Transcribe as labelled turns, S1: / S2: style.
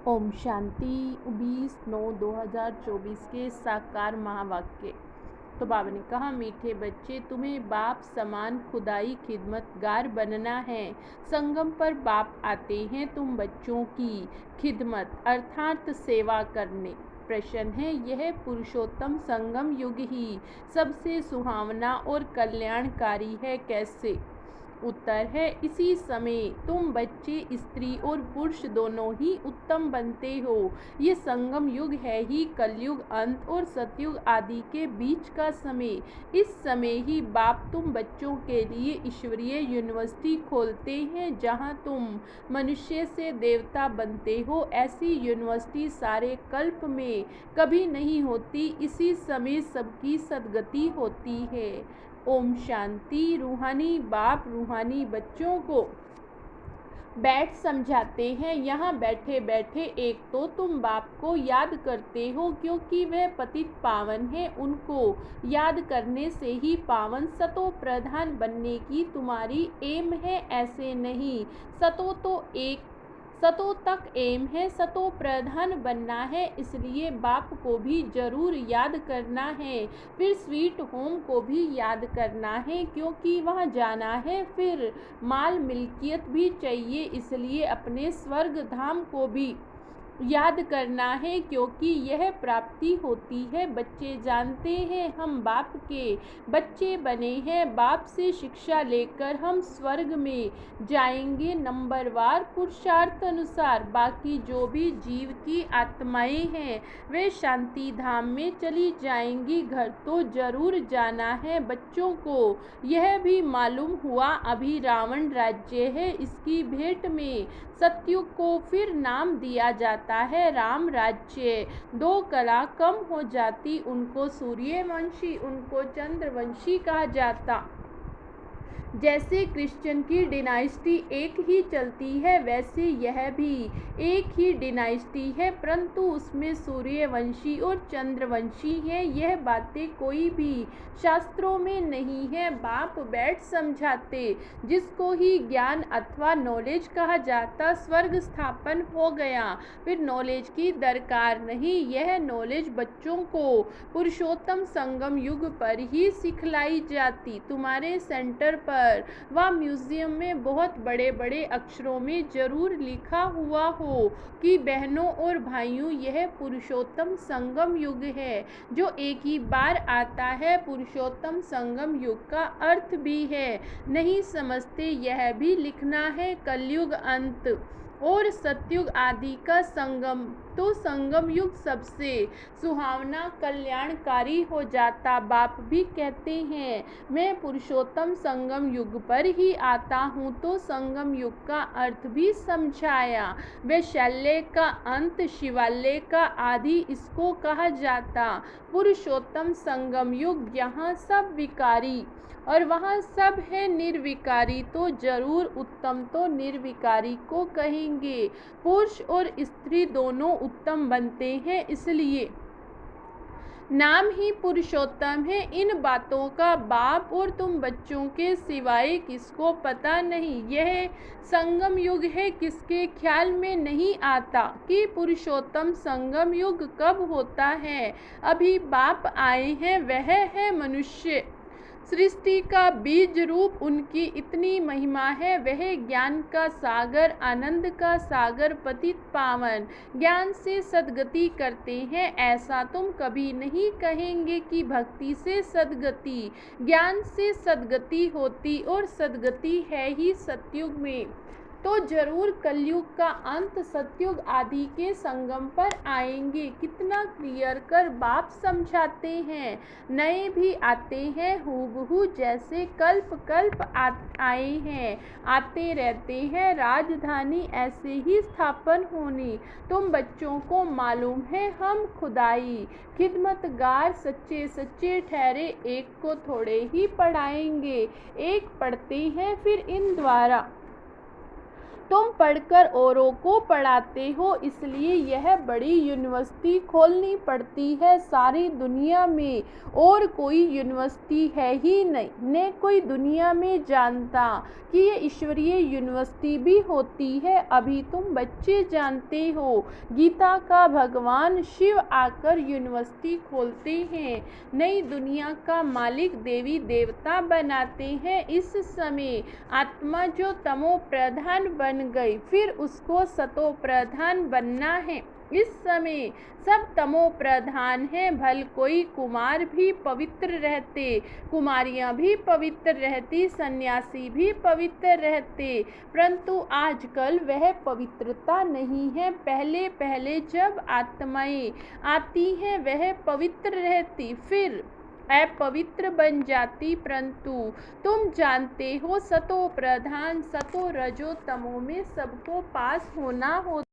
S1: ओम शांति 20/9/2024 के साकार महावाक्य। तो बाबा ने कहा, मीठे बच्चे, तुम्हें बाप समान खुदाई खिदमतगार बनना है। संगम पर बाप आते हैं तुम बच्चों की खिदमत अर्थात सेवा करने। प्रश्न है, यह पुरुषोत्तम संगम युग ही सबसे सुहावना और कल्याणकारी है, कैसे? उत्तर है, इसी समय तुम बच्चे स्त्री और पुरुष दोनों ही उत्तम बनते हो। ये संगम युग है ही कलयुग अंत और सतयुग आदि के बीच का समय। इस समय ही बाप तुम बच्चों के लिए ईश्वरीय यूनिवर्सिटी खोलते हैं, जहां तुम मनुष्य से देवता बनते हो। ऐसी यूनिवर्सिटी सारे कल्प में कभी नहीं होती। इसी समय सबकी सद्गति होती है। ओम शांति। रूहानी बाप रूहानी बच्चों को बैठ समझाते हैं। यहाँ बैठे बैठे एक तो तुम बाप को याद करते हो, क्योंकि वह पतित पावन है। उनको याद करने से ही पावन सतो प्रधान बनने की तुम्हारी एम है, ऐसे नहीं। सतो तक एम है, सतो प्रधान बनना है, इसलिए बाप को भी जरूर याद करना है। फिर स्वीट होम को भी याद करना है, क्योंकि वहाँ जाना है। फिर माल मिल्कियत भी चाहिए, इसलिए अपने स्वर्ग धाम को भी याद करना है, क्योंकि यह प्राप्ति होती है। बच्चे जानते हैं हम बाप के बच्चे बने हैं। बाप से शिक्षा लेकर हम स्वर्ग में जाएंगे नंबरवार पुरुषार्थ अनुसार। बाकी जो भी जीव की आत्माएं हैं वे शांति धाम में चली जाएंगी। घर तो जरूर जाना है। बच्चों को यह भी मालूम हुआ अभी रावण राज्य है, इसकी भेंट में सतयुग को फिर नाम दिया जाता है राम राज्य। दो कला कम हो जाती, उनको सूर्यवंशी उनको चंद्रवंशी कहा जाता। जैसे क्रिश्चियन की डिनाइस्टी एक ही चलती है, वैसे यह भी एक ही डिनाइस्टी है, परंतु उसमें सूर्यवंशी और चंद्रवंशी है। यह बातें कोई भी शास्त्रों में नहीं है। बाप बैठ समझाते, जिसको ही ज्ञान अथवा नॉलेज कहा जाता। स्वर्ग स्थापन हो गया, फिर नॉलेज की दरकार नहीं। यह नॉलेज बच्चों को पुरुषोत्तम संगम युग पर ही सिखलाई जाती। तुम्हारे सेंटर पर व म्यूजियम में बहुत बड़े बड़े अक्षरों में जरूर लिखा हुआ हो कि बहनों और भाइयों, यह पुरुषोत्तम संगम युग है, जो एक ही बार आता है। पुरुषोत्तम संगम युग का अर्थ भी है, नहीं समझते, यह भी लिखना है। कलयुग अंत और सतयुग आदि का संगम, तो संगम युग सबसे सुहावना कल्याणकारी हो जाता। बाप भी कहते हैं, मैं पुरुषोत्तम संगम युग पर ही आता हूँ। तो संगम युग का अर्थ भी समझाया। वैशाल्य का अंत, शिवालय का आदि इसको कहा जाता। पुरुषोत्तम संगम युग, यहाँ सब विकारी और वहाँ सब है निर्विकारी, तो जरूर उत्तम तो निर्विकारी को कहेंगे। पुरुष और स्त्री दोनों उत्तम बनते हैं, इसलिए नाम ही पुरुषोत्तम है। इन बातों का बाप और तुम बच्चों के सिवाय किसको पता नहीं। यह संगम युग है, किसके ख्याल में नहीं आता कि पुरुषोत्तम संगम युग कब होता है। अभी बाप आए हैं, वह है मनुष्य। सृष्टि का बीज रूप उनकी इतनी महिमा है। वह ज्ञान का सागर, आनंद का सागर, पतित पावन, ज्ञान से सद्गति करते हैं। ऐसा तुम कभी नहीं कहेंगे कि भक्ति से सद्गति, ज्ञान से सद्गति होती, और सद्गति है ही सतयुग में। तो जरूर कलयुग का अंत सतयुग आदि के संगम पर आएंगे। कितना क्लियर कर बाप समझाते हैं। नए भी आते हैं हूबहू, जैसे कल्प कल्प आए हैं, आते रहते हैं। राजधानी ऐसे ही स्थापन होनी, तुम बच्चों को मालूम है। हम खुदाई खिदमतगार सच्चे सच्चे ठहरे, एक को थोड़े ही पढ़ाएंगे। एक पढ़ते हैं, फिर इन द्वारा तुम पढ़कर औरों को पढ़ाते हो, इसलिए यह बड़ी यूनिवर्सिटी खोलनी पड़ती है। सारी दुनिया में और कोई यूनिवर्सिटी है ही नहीं, न कोई दुनिया में जानता कि ये ईश्वरीय यूनिवर्सिटी भी होती है। अभी तुम बच्चे जानते हो, गीता का भगवान शिव आकर यूनिवर्सिटी खोलते हैं, नई दुनिया का मालिक देवी देवता बनाते हैं। इस समय आत्मा जो तमो प्रधान बन गई, फिर उसको सतो प्रधान बनना है। इस समय सब तमो प्रधान हैं। भल कोई कुमार भी पवित्र रहते, कुमारियां भी पवित्र रहती, सन्यासी भी पवित्र रहते, परंतु आजकल वह पवित्रता नहीं है। पहले पहले जब आत्माएं आती हैं वह पवित्र रहती, फिर अपवित्र बन जाती। परंतु तुम जानते हो, सतो प्रधान सतो रजो तमो में सबको पास होना होता